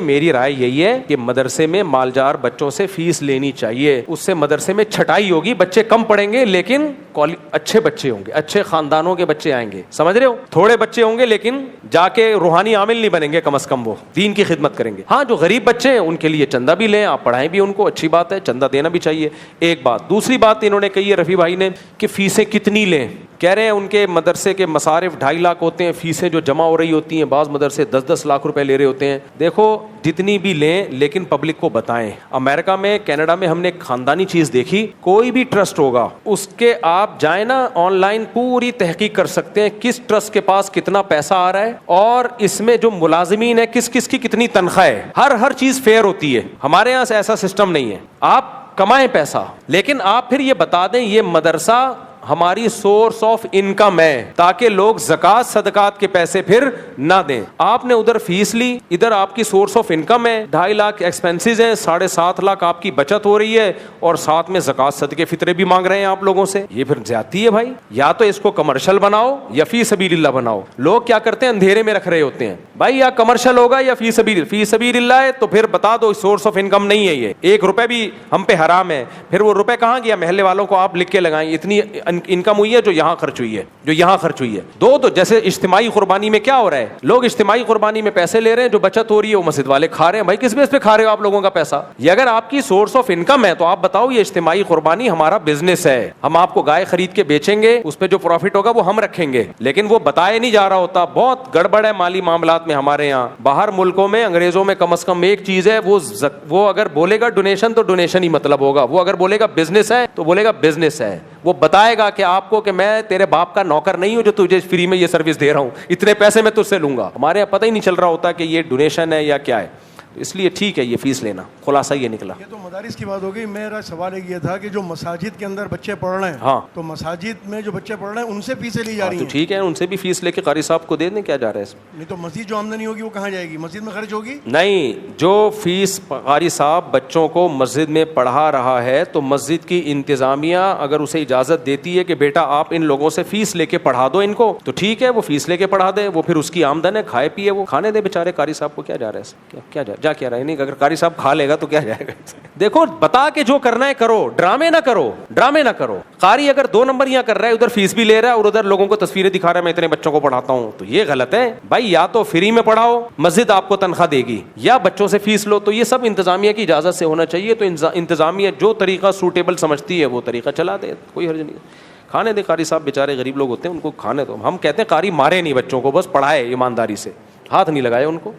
मेरी राय यही है कि मदरसे में मालजार बच्चों से फीस लेनी चाहिए। उससे मदरसे में छटाई होगी, बच्चे कम पढ़ेंगे लेकिन अच्छे बच्चे होंगे, अच्छे खानदानों के बच्चे आएंगे। समझ रहे हो? थोड़े बच्चे होंगे लेकिन जाके रूहानी आमिल नहीं बनेंगे, कम से कम वो दीन की खिदमत करेंगे। हाँ, जो गरीब बच्चे हैं उनके लिए चंदा भी लें, आप पढ़ाएं भी उनको, अच्छी बात है, चंदा देना भी चाहिए। एक बात। दूसरी बात इन्होंने कही है रफ़ी भाई ने कि फीसें कितनी लें। कह रहे हैं उनके मदरसे के मसारिफ 2.5 लाख होते हैं, फीसें जो जमा हो रही होती हैं, बाज़ मदरसे 10-10 लाख रुपए ले रहे होते हैं। देखो, जितनी भी लें लेकिन पब्लिक को बताएं। अमेरिका में, कनाडा में हमने एक खानदानी चीज़ देखी, कोई भी ट्रस्ट होगा उसके आप जाए ना, ऑनलाइन पूरी तहकीक कर सकते हैं किस ट्रस्ट के पास कितना पैसा आ रहा है और इसमें जो मुलाजिमीन है किस किस की कितनी तनख्वाह है। हर चीज़ फेयर होती है। हमारे यहाँ से ऐसा सिस्टम नहीं है। आप कमाएं पैसा लेकिन आप फिर ये बता दें ये मदरसा हमारी सोर्स ऑफ इनकम है, ताकि लोग ज़कात सदकात के पैसे फिर ना दें। आपने उधर फीस ली, इधर आपकी सोर्स ऑफ इनकम है, 2.5 लाख एक्सपेंसेस हैं, 7.5 लाख आपकी बचत हो रही है और साथ में ज़कात सदके फितरे भी मांग रहे हैं आप लोगों से। ये फिर ज्यादती है भाई। या तो इसको कमर्शियल बनाओ या फी सबीलिल्लाह बनाओ। लोग क्या करते हैं, अंधेरे में रख रहे होते हैं भाई, या कमर्शियल होगा या फी सबीलिल्लाह है, तो फिर बता दो सोर्स ऑफ इनकम नहीं है ये, 1 रुपए भी हम पे हराम है। फिर वो रुपए कहाँ गया? महल्ले वालों को आप लिख के लगाएं इतनी इनकम हुई है जो यहाँ खर्च हुई है, जो यहाँ खर्च हुई है। तो जैसे इज्तिमाई कुर्बानी में क्या हो रहा है, लोग इज्तिमाई कुर्बानी में पैसे ले रहे हैं, जो बचत हो रही है वो मस्जिद वाले खा रहे हैं। भाई किस बेस पे खा रहे हो आप लोगों का पैसा? ये अगर आपकी सोर्स ऑफ इनकम है तो आप बताओ ये इज्तिमाई कुर्बानी हमारा बिजनेस है, हम आपको गाय खरीद के बेचेंगे, उस पर जो प्रॉफिट होगा वो हम रखेंगे। लेकिन वो बताया नहीं जा रहा होता। बहुत गड़बड़ है माली मामलात में हमारे यहाँ। बाहर मुल्कों में, अंग्रेजों में कम से कम एक चीज है, वो अगर बोलेगा डोनेशन तो डोनेशन ही मतलब होगा, वो अगर बोलेगा बिजनेस है तो बोलेगा बिजनेस है। वो बताएगा कि आपको कि मैं तेरे बाप का नौकर नहीं हूं जो तुझे फ्री में ये सर्विस दे रहा हूं, इतने पैसे मैं तुझसे लूंगा। हमारे यहाँ पता ही नहीं चल रहा होता कि ये डोनेशन है या क्या है। तो इसलिए ठीक है ये फीस लेना। खुलासा ये निकला। ये तो मदारिस की बात हो गई। मेरा सवाल एक ये था कि जो मसाजिद के अंदर बच्चे पढ़ रहे हैं, हाँ, तो मसाजिद में जो बच्चे पढ़ रहे हैं उनसे फीसें ली जा रही हैं। तो ठीक है, उनसे भी फीस लेके कारी साहब को दे दें, क्या जा रहा है इसमें? नहीं तो मस्जिद जो आमदनी होगी वो कहाँ जाएगी? मस्जिद में खर्च होगी? नहीं, जो फीस कारी साहब बच्चों को मस्जिद में पढ़ा रहा है तो मस्जिद की इंतजामिया अगर उसे इजाजत देती है कि बेटा आप इन लोगों से फीस लेके पढ़ा दो इनको, तो ठीक है, वो फीस लेके पढ़ा दे, वो फिर उसकी आमदन है, खाए पिए, वो खाने दे बेचारे। कारी साहब को क्या जा रहा है? क्या जा रहा है? नहीं, अगर कारी साहब खा लेगा तो क्या जाएगा? देखो, बता के जो करना है करो, ड्रामे ना करो, ड्रामे ना करो। कारी अगर 2 नंबर यहाँ कर रहा है, उधर फीस भी ले रहा है और उधर लोगों को तस्वीरें दिखा रहा है मैं इतने बच्चों को पढ़ाता हूँ, तो ये गलत है भाई। या तो फ्री में पढ़ाओ, मस्जिद आपको तनख्वाह देगी, या बच्चों से फीस लो। तो ये सब इंतजामिया की इजाजत से होना चाहिए। तो इंतजामिया जो तरीका सूटेबल समझती है वो तरीका चला दे, कोई हर्ज नहीं। खाने दे कारी साहब, बेचारे गरीब लोग होते हैं, उनको खाने दो। हम कहते हैं कारी मारे नहीं बच्चों को, बस पढ़ाए ईमानदारी से, हाथ नहीं लगाए उनको।